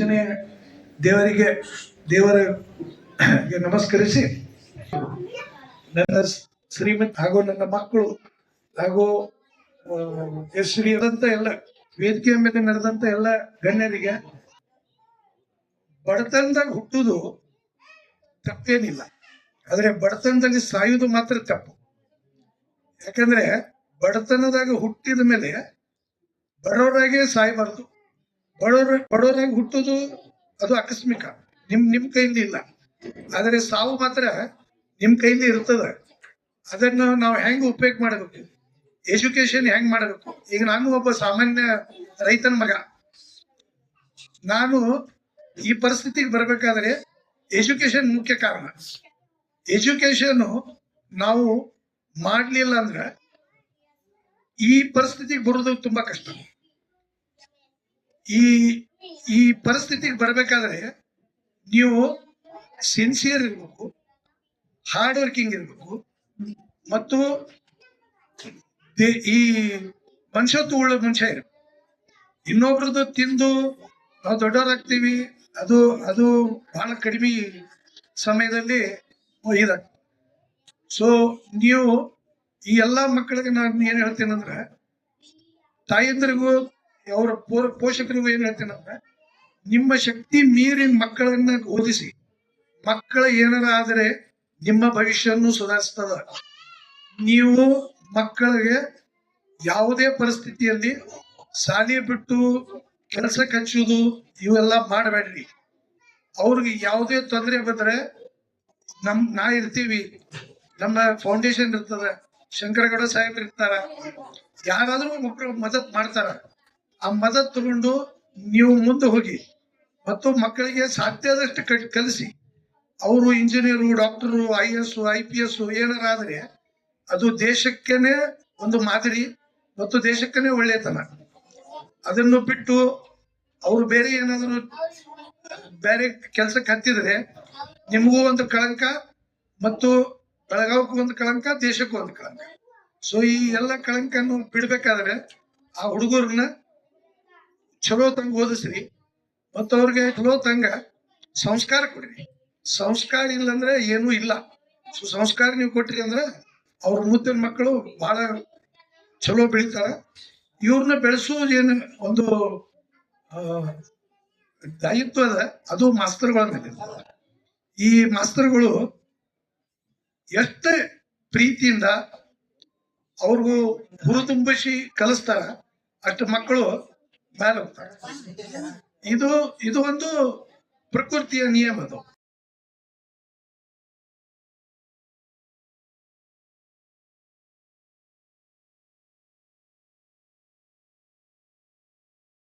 ಆಂಜನೇಯ ದೇವರಿಗೆ ನಮಸ್ಕರಿಸಿ ನನ್ನ ಶ್ರೀಮಂತ ಹಾಗೂ ನನ್ನ ಮಕ್ಕಳು ಹಾಗೂ ಶ್ರೀಯದಂತ ಎಲ್ಲ ವೇದಿಕೆಯ ಮೇಲೆ ನಡೆದಂತ ಎಲ್ಲ ಗಣ್ಯರಿಗೆ ಬಡತನದಾಗ ಹುಟ್ಟುವುದು ತಪ್ಪೇನಿಲ್ಲ, ಆದ್ರೆ ಬಡತನದಲ್ಲಿ ಸಾಯುವುದು ಮಾತ್ರ ತಪ್ಪು. ಯಾಕಂದ್ರೆ ಬಡತನದಾಗ ಹುಟ್ಟಿದ ಮೇಲೆ ಬಡವರಾಗೆ ಸಾಯಬಾರ್ದು. ಬಡವರಾಗಿ ಹುಟ್ಟುದು ಅದು ಆಕಸ್ಮಿಕ, ನಿಮ್ ಕೈಲಿ ಇಲ್ಲ. ಆದ್ರೆ ಸಾವು ಮಾತ್ರ ನಿಮ್ ಕೈಲಿ ಇರ್ತದ. ಅದನ್ನ ನಾವು ಹೆಂಗ್ ಉಪಯೋಗ ಮಾಡಬೇಕು, ಎಜುಕೇಶನ್ ಹೆಂಗ್ ಮಾಡಬೇಕು. ಈಗ ನಾನು ಒಬ್ಬ ಸಾಮಾನ್ಯ ರೈತನ ಮಗ. ನಾನು ಈ ಪರಿಸ್ಥಿತಿಗೆ ಬರ್ಬೇಕಾದ್ರೆ ಎಜುಕೇಶನ್ ಮುಖ್ಯ ಕಾರಣ. ಎಜುಕೇಶನ್ ನಾವು ಮಾಡ್ಲಿಲ್ಲ ಅಂದ್ರೆ ಈ ಪರಿಸ್ಥಿತಿಗೆ ಬರೋದು ತುಂಬಾ ಕಷ್ಟ. ಈ ಪರಿಸ್ಥಿತಿಗೆ ಬರ್ಬೇಕಾದ್ರೆ ನೀವು ಸಿನ್ಸಿಯರ್ ಇರ್ಬೇಕು, ಹಾರ್ಡ್ ವರ್ಕಿಂಗ್ ಇರ್ಬೇಕು, ಮತ್ತು ಈ ಮನುಷ್ಯತ್ವ ಉಳ್ಳ ಮನುಷ್ಯ ಇರ್ಬೇಕು. ಇನ್ನೊಬ್ರದ್ದು ತಿಂದು ನಾವು ದೊಡ್ಡವರಾಗ್ತೀವಿ, ಅದು ಬಹಳ ಕಡಿಮೆ ಸಮಯದಲ್ಲಿ ಇದಾಗ್ತದೆ. ಸೊ ನೀವು ಈ ಎಲ್ಲಾ ಮಕ್ಕಳಿಗೆ ನಾನು ಏನ್ ಹೇಳ್ತೇನಂದ್ರೆ, ತಾಯಂದ್ರಿಗೂ ಅವರ ಪೋಷಕರಿಗೂ ಏನ್ ಹೇಳ್ತೇನಂದ್ರೆ, ನಿಮ್ಮ ಶಕ್ತಿ ಮೀರಿ ಮಕ್ಕಳನ್ನ ಓದಿಸಿ. ಮಕ್ಕಳ ಏನಾರ ಆದರೆ ನಿಮ್ಮ ಭವಿಷ್ಯವನ್ನು ಸುಧಾರಿಸ್ತದ. ನೀವು ಮಕ್ಕಳಿಗೆ ಯಾವುದೇ ಪರಿಸ್ಥಿತಿಯಲ್ಲಿ ಶಾಲೆ ಬಿಟ್ಟು ಕೆಲಸಕ್ಕೆ ಹಚ್ಚುವುದು ಇವೆಲ್ಲ ಮಾಡಬೇಡ್ರಿ. ಅವ್ರಿಗೆ ಯಾವುದೇ ತೊಂದರೆ ಬಂದ್ರೆ ನಾ ಇರ್ತೀವಿ, ನಮ್ಮ ಫೌಂಡೇಶನ್ ಇರ್ತದ, ಶಂಕರಗೌಡ ಸಾಹೇಬ್ರು ಇರ್ತಾರ, ಯಾರಾದ್ರೂ ಮಕ್ಕಳು ಮದತ್ ಮಾಡ್ತಾರ. ಆ ಮದತ್ ತಗೊಂಡು ನೀವು ಮುಂದೆ ಹೋಗಿ ಮತ್ತು ಮಕ್ಕಳಿಗೆ ಸಾಧ್ಯ ಆದಷ್ಟು ಕಲಿಸಿ. ಅವರು ಇಂಜಿನಿಯರು, ಡಾಕ್ಟರು, IAS, IPS ಏನಾರಾದ್ರೆ ಅದು ದೇಶಕ್ಕೇನೆ ಒಂದು ಮಾದರಿ ಮತ್ತು ದೇಶಕ್ಕೇನೆ ಒಳ್ಳೆತನ. ಅದನ್ನು ಬಿಟ್ಟು ಅವರು ಬೇರೆ ಏನಾದ್ರು ಬೇರೆ ಕೆಲ್ಸಕ್ಕೆ ಹತ್ತಿದ್ರೆ ನಿಮಗೂ ಒಂದು ಕಳಂಕ ಮತ್ತು ಬೆಳಗಾವಕ್ಕೂ ಒಂದು ಕಳಂಕ, ದೇಶಕ್ಕೂ ಒಂದು ಕಳಂಕ. ಸೊ ಈ ಎಲ್ಲ ಕಳಂಕನ್ನು ಬಿಡ್ಬೇಕಾದ್ರೆ ಆ ಹುಡುಗರನ್ನ ಚಲೋ ತಂಗ ಓದಿಸ್ರಿ ಮತ್ತು ಅವ್ರಿಗೆ ಚಲೋ ತಂಗ ಸಂಸ್ಕಾರ ಕೊಡ್ರಿ. ಸಂಸ್ಕಾರ ಇಲ್ಲಂದ್ರೆ ಏನೂ ಇಲ್ಲ. ಸೊ ಸಂಸ್ಕಾರ ನೀವು ಕೊಟ್ರಿ ಅಂದ್ರೆ ಅವ್ರ ಮುದ್ದಿನ ಮಕ್ಕಳು ಬಹಳ ಚಲೋ ಬೆಳಿತಾರ. ಇವ್ರನ್ನ ಬೆಳೆಸೋದು ಏನು ಒಂದು ದಾಯಿತ್ವ ಅದ, ಅದು ಮಾಸ್ತರ್ಗಳ ಮೇಲೆ. ಈ ಮಾಸ್ತರ್ಗಳು ಎಷ್ಟೇ ಪ್ರೀತಿಯಿಂದ ಅವ್ರಿಗೂ ಹುರಿದುಂಬಿಸಿ ಕಲಿಸ್ತಾರ, ಅಷ್ಟು ಮಕ್ಕಳು ಮೇಲೆ ಹೋಗ್ತಾರೆ. ಇದು ಒಂದು ಪ್ರಕೃತಿಯ ನಿಯಮ ಅದು.